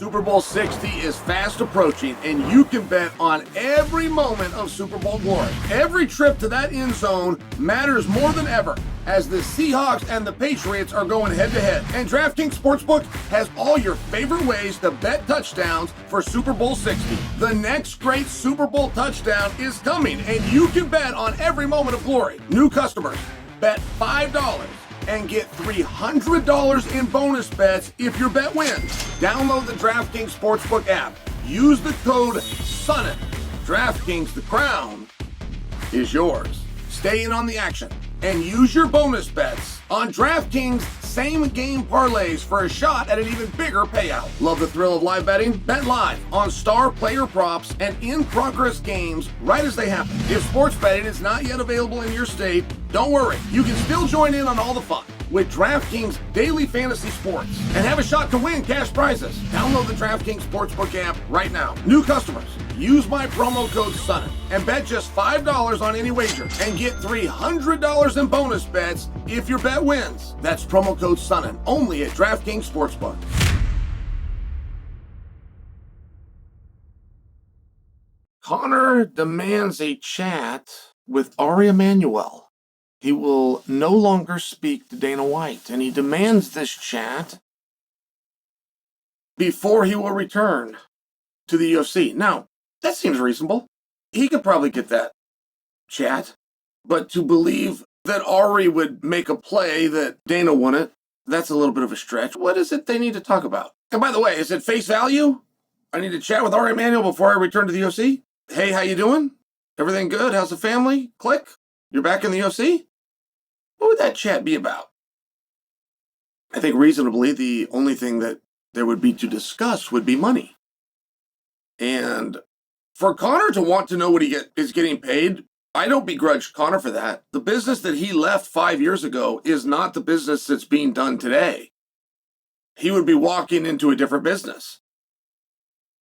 Super Bowl 60 is fast approaching, and you can bet on every moment of Super Bowl glory. Every trip to that end zone matters more than ever, as the Seahawks and the Patriots are going head-to-head. And DraftKings Sportsbook has all your favorite ways to bet touchdowns for Super Bowl 60. The next great Super Bowl touchdown is coming, and you can bet on every moment of glory. New customers, bet $5 and get $300 in bonus bets if your bet wins. Download the DraftKings Sportsbook app. Use the code Sonnen. DraftKings, the crown is yours. Stay in on the action and use your bonus bets on DraftKings same game parlays for a shot at an even bigger payout. Love the thrill of live betting? Bet live on star player props and in-progress games right as they happen. If sports betting is not yet available in your state, don't worry. You can still join in on all the fun with DraftKings Daily Fantasy Sports and have a shot to win cash prizes. Download the DraftKings Sportsbook app right now. New customers, use my promo code Sonnen and bet just $5 on any wager and get $300 in bonus bets if your bet wins. That's promo code Sonnen only at DraftKings Sportsbook. Conor demands a chat with Ari Emanuel. He will no longer speak to Dana White, and he demands this chat before he will return to the UFC. Now, that seems reasonable. He could probably get that chat, but to believe that Ari would make a play that Dana wouldn't, that's a little bit of a stretch. What is it they need to talk about? And by the way, is it face value? I need to chat with Ari Emanuel before I return to the UFC? Hey, how you doing? Everything good? How's the family? Click. You're back in the UFC? What would that chat be about? I think reasonably the only thing that there would be to discuss would be money. And for Conor to want to know what he is getting paid, I don't begrudge Conor for that. The business that he left 5 years ago is not the business that's being done today. He would be walking into a different business.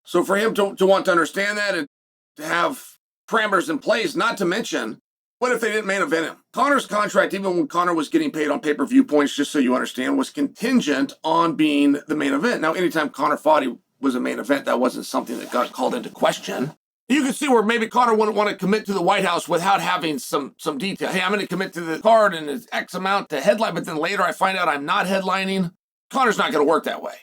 So for him to want to understand that and to have parameters in place, not to mention, what if they didn't main event him? Conor's contract, even when Conor was getting paid on pay-per-view points, just so you understand, was contingent on being the main event. Now, anytime Conor fought, he was a main event. That wasn't something that got called into question. You can see where maybe Conor wouldn't want to commit to the White House without having some detail. Hey, I'm going to commit to the card and it's X amount to headline, but then later I find out I'm not headlining. Conor's not going to work that way.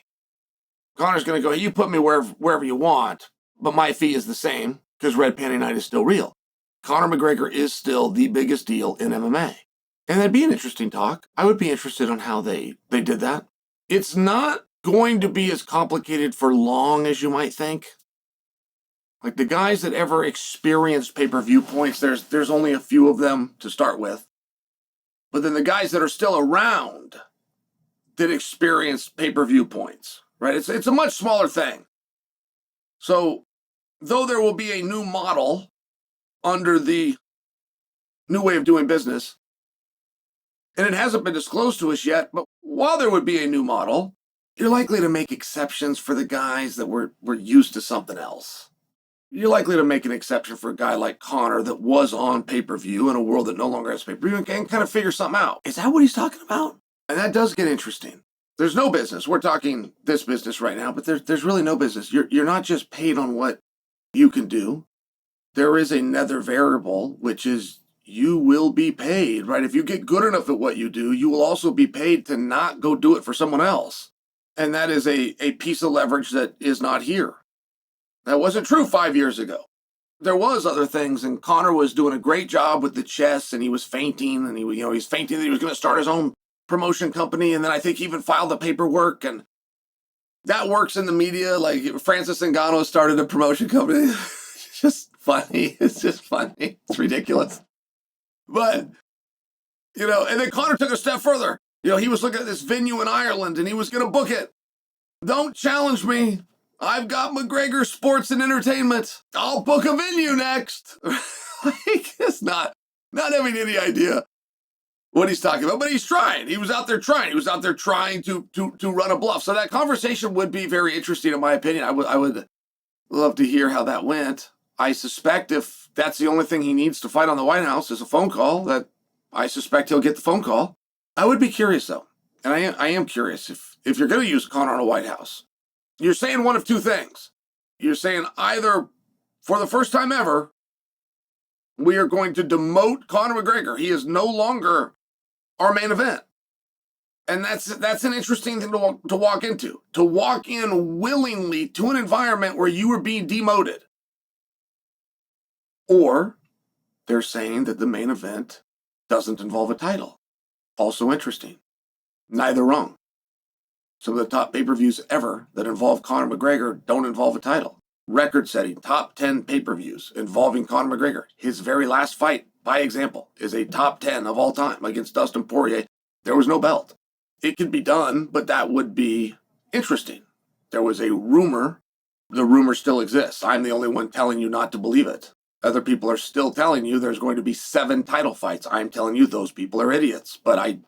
Conor's going to go, hey, you put me wherever you want, but my fee is the same because Red Panty Night is still real. Conor McGregor is still the biggest deal in MMA. And that'd be an interesting talk. I would be interested on how they did that. It's not going to be as complicated for long as you might think. Like the guys that ever experienced pay-per-view points, there's only a few of them to start with. But then the guys that are still around that experienced pay-per-view points, right? It's a much smaller thing. So though there will be a new model under the new way of doing business, and it hasn't been disclosed to us yet, but while there would be a new model, you're likely to make exceptions for the guys that were used to something else. You're likely to make an exception for a guy like Conor that was on pay-per-view in a world that no longer has pay-per-view and can kind of figure something out. Is that what he's talking about? And that does get interesting. There's no business. We're talking this business right now, but there's really no business. You're not just paid on what you can do. There is another variable, which is you will be paid, right? If you get good enough at what you do, you will also be paid to not go do it for someone else. And that is a piece of leverage that is not here. That wasn't true 5 years ago. There was other things, and Conor was doing a great job with the chess, and he was fainting, and he's fainting that he was going to start his own promotion company, and then I think he even filed the paperwork, and that works in the media. Like Francis Ngannou started a promotion company. It's just funny. It's just funny. It's ridiculous. But, and then Conor took a step further. He was looking at this venue in Ireland, and he was going to book it. Don't challenge me. I've got McGregor Sports and Entertainment. I'll book a venue next. It's not having any idea what he's talking about, but he's trying. He was out there trying. He was out there trying to run a bluff. So that conversation would be very interesting, in my opinion. I would love to hear how that went. I suspect if that's the only thing he needs to fight on the White House is a phone call, that I suspect he'll get the phone call. I would be curious, though. And I am curious if you're going to use Conor on a White House. You're saying one of two things. You're saying either, for the first time ever, we are going to demote Conor McGregor. He is no longer our main event. And that's an interesting thing to walk into. To walk in willingly to an environment where you are being demoted. Or they're saying that the main event doesn't involve a title. Also interesting. Neither wrong. Some of the top pay-per-views ever that involve Conor McGregor don't involve a title. Record-setting top 10 pay-per-views involving Conor McGregor. His very last fight, by example, is a top 10 of all time against Dustin Poirier. There was no belt. It could be done, but that would be interesting. There was a rumor. The rumor still exists. I'm the only one telling you not to believe it. Other people are still telling you there's going to be 7 title fights. I'm telling you those people are idiots, but I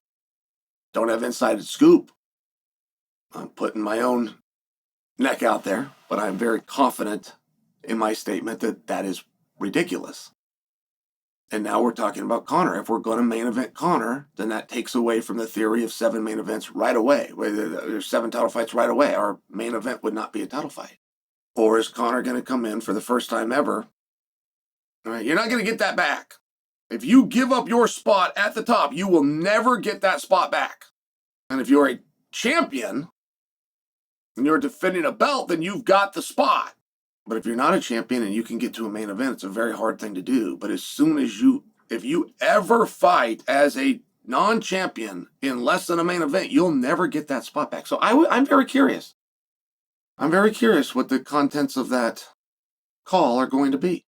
don't have inside scoop. I'm putting my own neck out there, but I'm very confident in my statement that that is ridiculous. And now we're talking about Conor. If we're going to main event Conor, then that takes away from the theory of 7 main events right away. There's 7 title fights right away. Our main event would not be a title fight. Or is Conor going to come in for the first time ever? All right, you're not going to get that back. If you give up your spot at the top, you will never get that spot back. And if you're a champion and you're defending a belt, then you've got the spot. But if you're not a champion and you can get to a main event, it's a very hard thing to do. But as soon as if you ever fight as a non-champion in less than a main event, you'll never get that spot back. So I'm very curious. I'm very curious what the contents of that call are going to be.